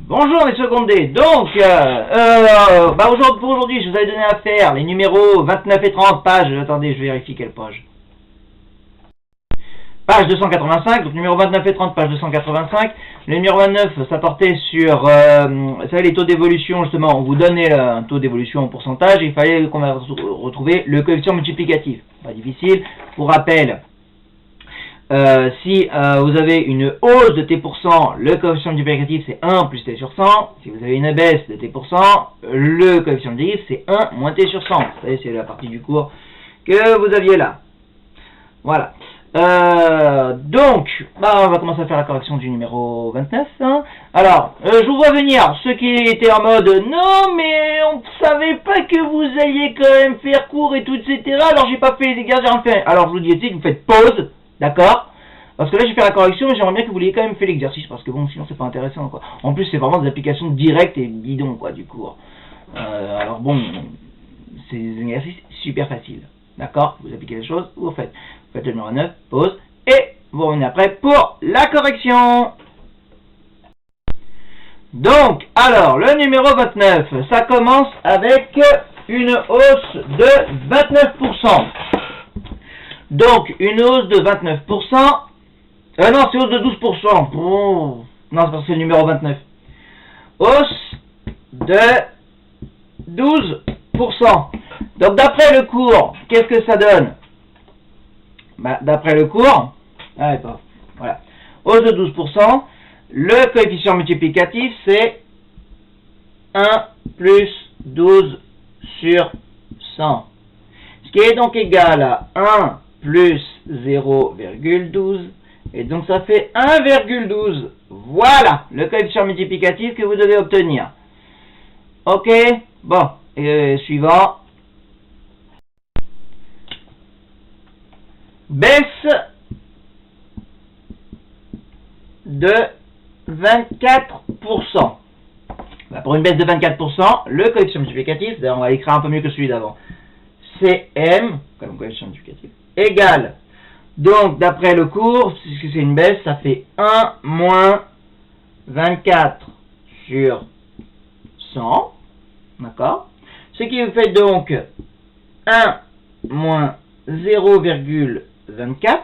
Bonjour mes secondés, donc pour aujourd'hui je vous avais donné à faire les numéros 29 et 30, page, attendez je vérifie quelle page. Page 285, donc numéro 29 et 30, page 285. Le numéro 29, ça portait sur, vous savez, les taux d'évolution, justement, on vous donnait un taux d'évolution en pourcentage, et il fallait qu'on retrouver le coefficient multiplicatif. Pas difficile, pour rappel. Si vous avez une hausse de t%, le coefficient multiplicatif c'est 1 plus t sur 100. Si vous avez une baisse de t%, le coefficient multiplicatif c'est 1 moins t sur 100. Vous savez, c'est la partie du cours que vous aviez là. Voilà. Donc, on va commencer à faire la correction du numéro 29. Hein. Alors, je vous vois venir, ceux qui étaient en mode « Non, mais on ne savait pas que vous alliez quand même faire cours et tout, etc. Alors, j'ai pas fait les exercices, j'ai rien fait. » Alors, je vous dis ici, vous faites pause. D'accord? Parce que là, je vais faire la correction, mais j'aimerais bien que vous ayez quand même fait l'exercice, parce que bon, sinon, c'est pas intéressant, quoi. En plus, c'est vraiment des applications directes et bidons, quoi, du cours. Alors bon, c'est des exercices super faciles. D'accord? Vous appliquez les choses, vous faites le numéro 9, pause, et vous revenez après pour la correction. Donc, alors, le numéro 29, ça commence avec une hausse de 29%. Donc, une hausse de 29%. Non, c'est hausse de 12%. Oh. Non, c'est parce que c'est le numéro 29. Hausse de 12%. Donc, d'après le cours, qu'est-ce que ça donne? D'après le cours, voilà. Hausse de 12%. Le coefficient multiplicatif, c'est 1 plus 12 sur 100. Ce qui est donc égal à 1 plus 0,12, et donc ça fait 1,12. Voilà le coefficient multiplicatif que vous devez obtenir. Ok, bon, suivant. Baisse de 24%. Pour une baisse de 24%, le coefficient multiplicatif, d'ailleurs on va l'écrire un peu mieux que celui d'avant, CM, comme coefficient multiplicatif, égale, donc d'après le cours, si c'est une baisse, ça fait 1 moins 24 sur 100, d'accord? Ce qui vous fait donc 1 moins 0,24,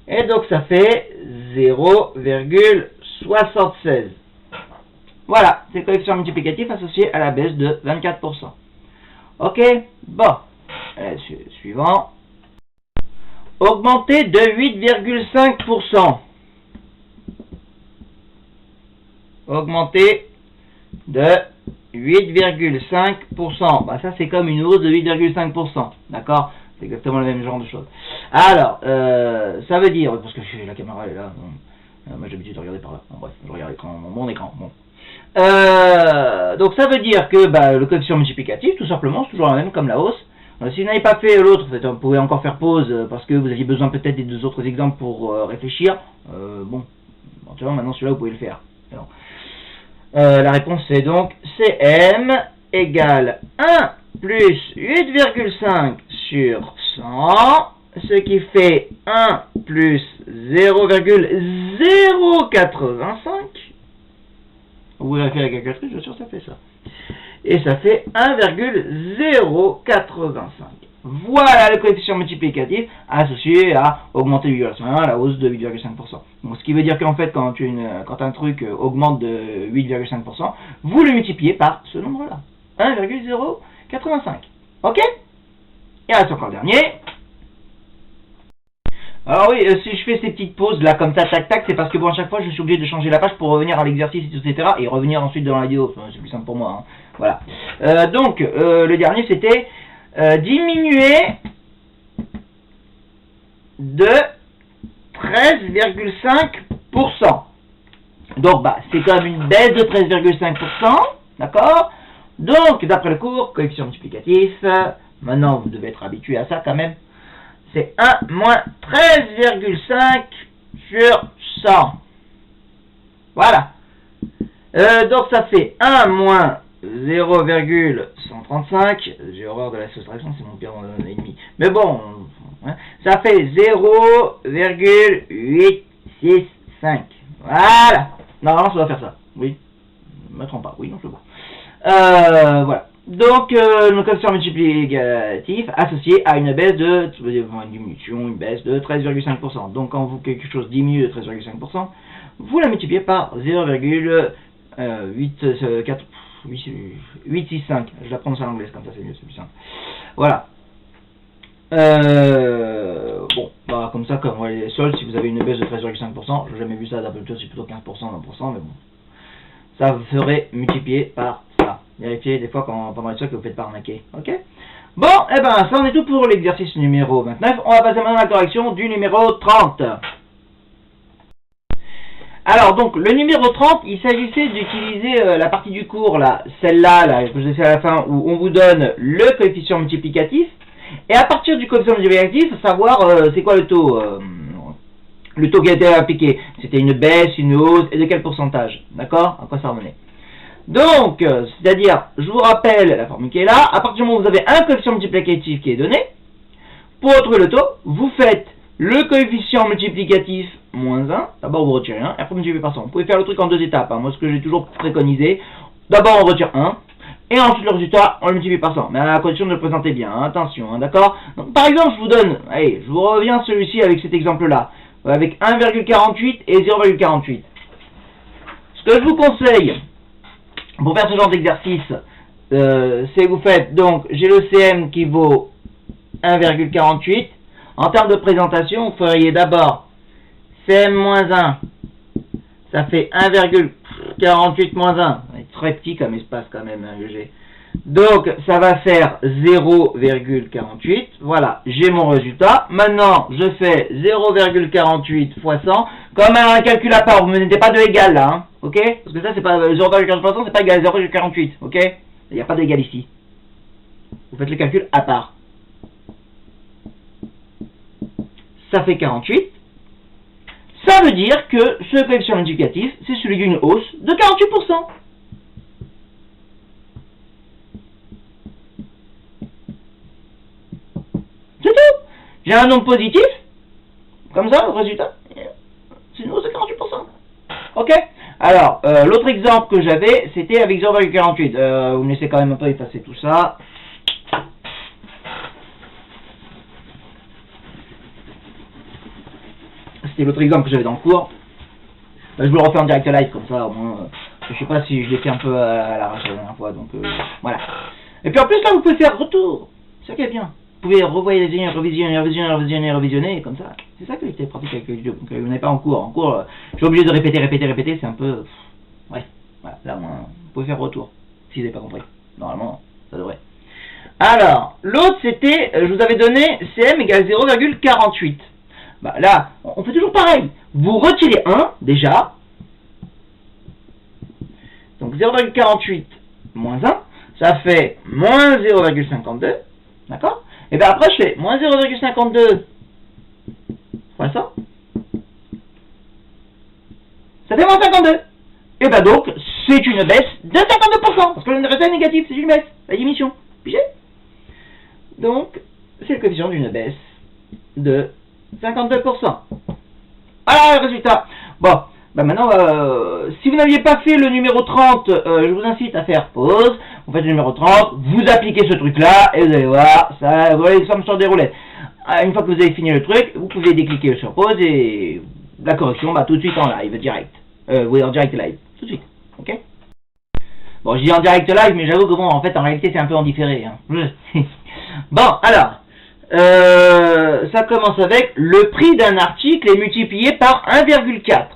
et donc ça fait 0,76. Voilà, c'est le coefficient multiplicatif associé à la baisse de 24%. Ok, bon, suivant. Augmenter de 8,5%. Augmenter de 8,5%. Ça c'est comme une hausse de 8,5%. D'accord? C'est exactement le même genre de choses. Alors, ça veut dire, parce que la caméra est là, moi j'ai l'habitude de regarder par là. Bon, bref, je regarde mon écran. Bon. Donc ça veut dire que le coefficient multiplicatif, tout simplement, c'est toujours la même comme la hausse. Si vous n'avez pas fait l'autre, vous pouvez encore faire pause parce que vous aviez besoin peut-être des deux autres exemples pour réfléchir. Maintenant celui-là vous pouvez le faire. Alors, la réponse c'est donc CM égale 1 plus 8,5 sur 100, ce qui fait 1 plus 0,085. Vous vérifiez la calculatrice, je suis sûr que ça fait ça. Et ça fait 1,085. Voilà le coefficient multiplicatif associé à augmenter 8,5, à la hausse de 8,5%. Donc, ce qui veut dire qu'en fait, quand un truc augmente de 8,5%, vous le multipliez par ce nombre-là. 1,085. Ok? Il reste encore le dernier. Alors oui, si je fais ces petites pauses là comme ça, tac tac, c'est parce que à chaque fois je suis obligé de changer la page pour revenir à l'exercice, etc. et revenir ensuite dans la vidéo. C'est plus simple pour moi. Hein. Voilà. Donc, le dernier c'était diminuer de 13,5%. Donc, c'est comme une baisse de 13,5%. D'accord? Donc, d'après le cours, coefficient multiplicatif, maintenant vous devez être habitué à ça quand même. C'est 1 moins 13,5 sur 100. Voilà. Donc ça fait 1 moins 0,135. J'ai horreur de la soustraction, c'est mon pire ennemi. Mais bon, ça fait 0,865. Voilà. Normalement, ça doit faire ça. Oui. Je me trompe pas. Oui, non, je le vois. Voilà. Donc, le coefficient multiplicatif associé à une baisse de, une diminution, une baisse de 13,5%. Donc, quand vous quelque chose diminue de 13,5%, vous la multipliez par 0,865. Je la prononce en anglais, comme ça c'est mieux, c'est plus simple. Voilà. Bon, bah, comme ça, comme les soldes, si vous avez une baisse de 13,5%, j'ai jamais vu ça d'habitude, c'est plutôt 15%, 20%, mais bon. Ça vous ferait multiplier par ça. Vérifiez des fois pendant les soldes que vous faites pas arnaquer. Ok? Bon, et ben, ça en est tout pour l'exercice numéro 29. On va passer maintenant à la correction du numéro 30. Alors, donc, le numéro 30, il s'agissait d'utiliser la partie du cours, là, celle-là, là, que je vous ai fait à la fin, où on vous donne le coefficient multiplicatif. Et à partir du coefficient multiplicatif, savoir c'est quoi le taux qui a été appliqué. C'était une baisse, une hausse, et de quel pourcentage. D'accord? À quoi ça revenait? Donc, c'est-à-dire, je vous rappelle la formule qui est là. À partir du moment où vous avez un coefficient multiplicatif qui est donné, pour retrouver le taux, vous faites le coefficient multiplicatif moins 1. D'abord, vous retirez 1, et après, vous multipliez par 100. Vous pouvez faire le truc en deux étapes. Hein. Moi, ce que j'ai toujours préconisé, d'abord, on retire 1. Et ensuite, le résultat, on le multiplie par 100. Mais à la condition de le présenter bien, hein, attention, hein, d'accord? Donc, par exemple, je vous donne, allez, je vous reviens celui-ci avec cet exemple-là, avec 1,48 et 0,48. Ce que je vous conseille, pour faire ce genre d'exercice, c'est que vous faites, donc, j'ai le CM qui vaut 1,48. En termes de présentation, vous feriez d'abord CM-1, ça fait 1,48 moins 1. Très petit comme espace quand même, hein, que j'ai. Donc, ça va faire 0,48. Voilà, j'ai mon résultat. Maintenant, je fais 0,48 fois 100. Comme un calcul à part, vous ne mettez pas de égal là, hein, ok? Parce que ça, c'est pas 0,48 fois 100, c'est pas égal à 0,48, ok? Il n'y a pas d'égal ici. Vous faites le calcul à part. Ça fait 48. Ça veut dire que ce coefficient multiplicatif, c'est celui d'une hausse de 48%. C'est tout. J'ai un nombre positif, comme ça, le résultat, c'est une hausse de 48%. Ok? Alors, l'autre exemple que j'avais, c'était avec 0,48. Vous me laissez quand même un peu effacer tout ça. C'était l'autre exemple que j'avais dans le cours. Je vous le refais en direct live, comme ça, au moins, je sais pas si je l'ai fait un peu à l'arrache la dernière fois, donc voilà. Et puis en plus, là, vous pouvez faire retour. C'est ça qui est bien. Vous pouvez revoyer, révisionner, comme ça. C'est ça que j'étais pratique avec les vidéos. Donc, vous n'avez pas en cours. En cours, je suis obligé de répéter, c'est un peu... Ouais, voilà, là, vous pouvez faire retour, si vous n'avez pas compris. Normalement, ça devrait. Alors, l'autre, c'était, je vous avais donné CM égale 0,48. Bah, là, on fait toujours pareil. Vous retirez 1, déjà. Donc, 0,48 moins 1, ça fait moins 0,52. D'accord? Et bien après, je fais moins 0,52 fois ça. Ça fait moins 52. Et bien donc, c'est une baisse de 52%. Parce que le résultat est négatif, c'est une baisse, la diminution. Pigé? Donc, c'est le coefficient d'une baisse de 52%. Voilà le résultat. Bon, ben maintenant, si vous n'aviez pas fait le numéro 30, je vous incite à faire pause. Vous faites le numéro 30, vous appliquez ce truc-là, et vous allez voir, ça, vous voyez, ça me sort des roulettes. Une fois que vous avez fini le truc, vous pouvez décliquer sur pause et la correction, bah, tout de suite en live, direct. Oui, en direct live, tout de suite, ok? Bon, je dis en direct live, mais j'avoue que bon, en fait, en réalité, c'est un peu en différé. Hein. Bon, alors, ça commence avec le prix d'un article est multiplié par 1,4.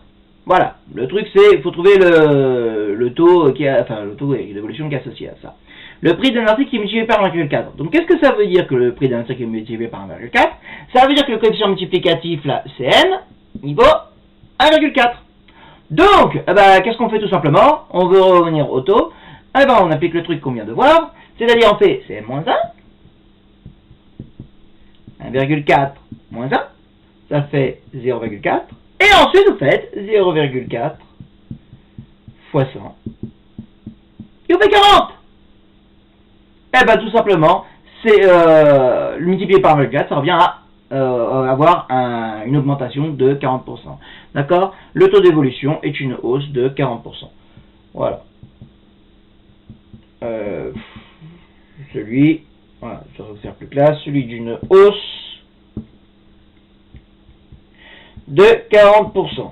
Voilà, le truc c'est, il faut trouver le taux qui a, enfin le taux et l'évolution qui est associée à ça. Le prix d'un article qui est multiplié par 1,4. Donc qu'est-ce que ça veut dire que le prix d'un article est multiplié par 1,4? Ça veut dire que le coefficient multiplicatif là, CN, il vaut 1,4. Donc, eh ben, qu'est-ce qu'on fait tout simplement? On veut revenir au taux. Eh ben, on applique le truc qu'on vient de voir, c'est-à-dire on fait CN moins 1, 1,4 moins 1, ça fait 0,4. Et ensuite, vous faites 0,4 fois 100. Et vous faites 40. Eh bien, tout simplement, c'est multiplié par 1,4, ça revient à avoir une augmentation de 40%. D'accord? Le taux d'évolution est une hausse de 40%. Voilà. Voilà, je vais faire plus classe, celui d'une hausse de 40%.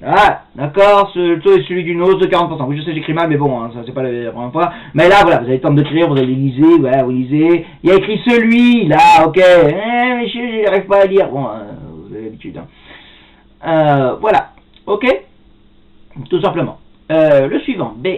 Ah, d'accord, ce taux est celui d'une hausse de 40%. Oui, je sais, j'écris mal, mais bon, hein, ça c'est pas la première fois. Mais là, voilà, vous avez le temps de l'écrire, vous allez liser, voilà, vous lisez. Il y a écrit celui, là, ok. Mais je n'arrive pas à lire. Bon, vous avez l'habitude. Hein. Voilà, ok. Tout simplement. Le suivant, B.